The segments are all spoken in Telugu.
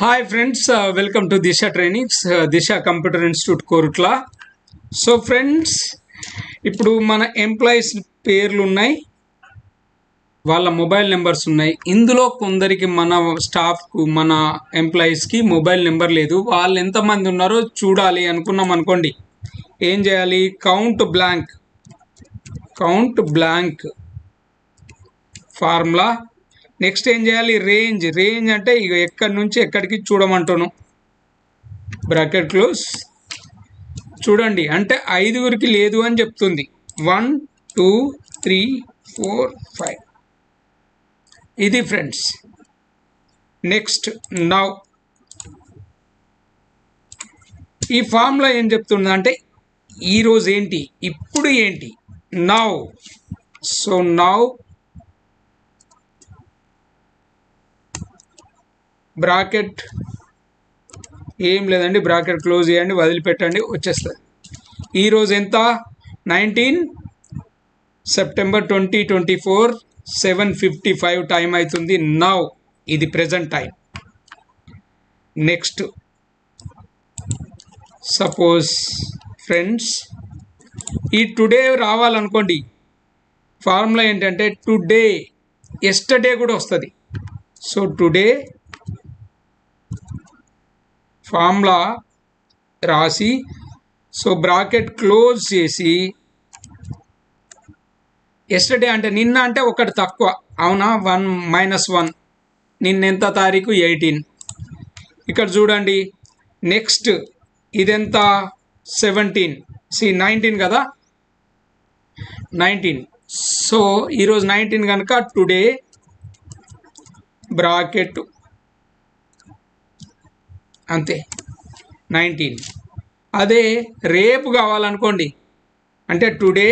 Hi friends, welcome to Disha trainings, Disha computer institute Korutla. So friends, ఇప్పుడు మన ఎంప్లాయీస్ పేర్లు ఉన్నాయి, వాళ్ళ మొబైల్ నెంబర్స్ ఉన్నాయి. ఇందులో కొందరికి మన స్టాఫ్కు, మన ఎంప్లాయీస్కి మొబైల్ నెంబర్ లేదు. వాళ్ళు ఎంతమంది ఉన్నారో చూడాలి అనుకున్నాం అనుకోండి. ఏం చేయాలి? Count blank formula. నెక్స్ట్ ఏం చేయాలి? రేంజ్ అంటే ఇక ఎక్కడి నుంచి ఎక్కడికి చూడమంటాను. Bracket close. చూడండి, అంటే 5గురికి లేదు అని చెప్తుంది. 1 2 3 4 5. ఇది ఫ్రెండ్స్. నెక్స్ట్ నౌ ఈ ఫార్ములా ఏం చెప్తుంది అంటే ఈరోజు ఏంటి, ఇప్పుడు ఏంటి. నౌ. సో నౌ బ్రాకెట్ ఏం లేదండి, బ్రాకెట్ క్లోజ్ చేయండి, వదిలిపెట్టండి, వచ్చేస్తుంది. ఈరోజు ఎంత? 19 సెప్టెంబర్ 2024 7:55 టైం అవుతుంది. నౌ ఇది present time. Next suppose friends, ఈ టుడే రావాలనుకోండి, ఫార్ములా ఏంటంటే టుడే, ఎస్టర్డే కూడా వస్తుంది. సో టుడే ఫార్ములా రాసి, సో బ్రాకెట్ క్లోజ్ చేసి, ఎస్టర్డే అంటే నిన్న, అంటే ఒకటి తక్కువ, అవునా? 1 - 1. నిన్న ఎంత తారీఖు? 18. ఇక్కడ చూడండి. నెక్స్ట్ ఇదెంత? 17. 19 కదా, 19. సో ఈరోజు 19 కనుక టుడే బ్రాకెట్ అంతే 19. అదే రేపు కావాలనుకోండి, అంటే టుడే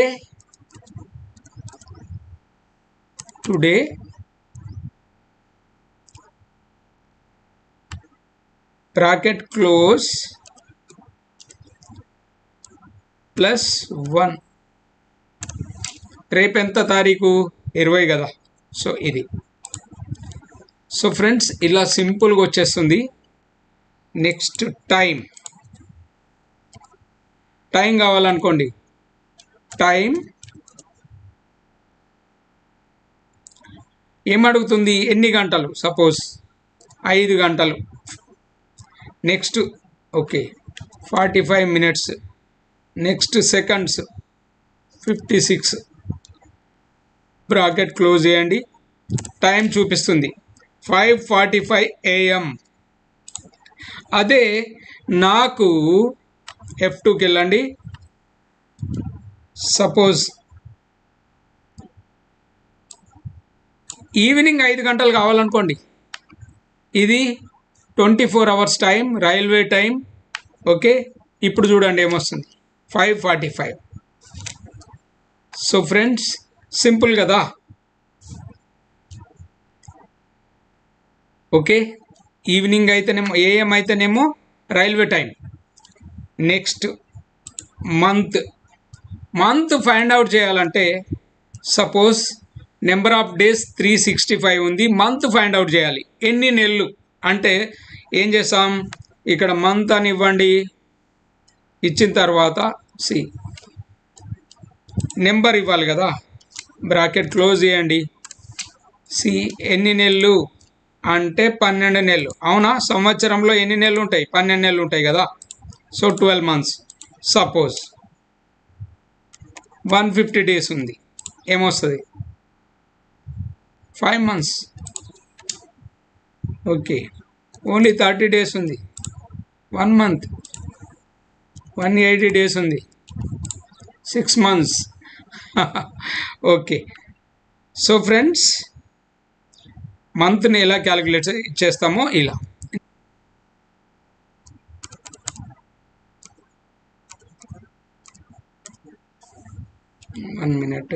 బ్రాకెట్ క్లోజ్ +1. రేపు ఎంత తారీఖు? 20 కదా. సో ఇది. సో ఫ్రెండ్స్, ఇలా సింపుల్గా వచ్చేస్తుంది. నెక్స్ట్ టైం కావాలనుకోండి, టైం ఏమడుగుతుంది? ఎన్ని గంటలు? సపోజ్ 5 గంటలు. Next okay 45 minutes. Next seconds 56. Bracket close చేయండి, టైం చూపిస్తుంది 5:45 AM. అదే నాకు F2కి వెళ్ళండి. సపోజ్ ఈవినింగ్ 5 గంటలు కావాలనుకోండి, ఇది 24 hours time, railway time. Okay, ఇప్పుడు చూడండి ఏమొస్తుంది, 5:45. సో ఫ్రెండ్స్, సింపుల్ కదా. ఓకే, ఈవినింగ్ అయితేనేమో, AM అయితేనేమో railway time. Next month find out చేయాలంటే, సపోజ్ నెంబర్ ఆఫ్ డేస్ 365 ఉంది, మంత్ ఫైండ్ అవుట్ చేయాలి. ఎన్ని నెలలు అంటే ఏం చేస్తాం? ఇక్కడ మంత్ అని ఇవ్వండి. ఇచ్చిన తర్వాత నెంబర్ ఇవ్వాలి కదా, బ్రాకెట్ క్లోజ్ చేయండి. ఎన్ని నెలలు అంటే 12 నెలలు. అవునా? సంవత్సరంలో ఎన్ని నెలలు ఉంటాయి? 12 నెలలు ఉంటాయి కదా. So 12 months. సపోజ్ 150 days ఉంది, ఏమొస్తుంది? 5 months. ఓకే, ఓన్లీ 30 days ఉంది, 1 month. 180 days ఉంది, 6 months. ఓకే. సో ఫ్రెండ్స్, మంత్ని ఎలా క్యాలిక్యులేట్ చేస్తామో ఇలా. 1 minute.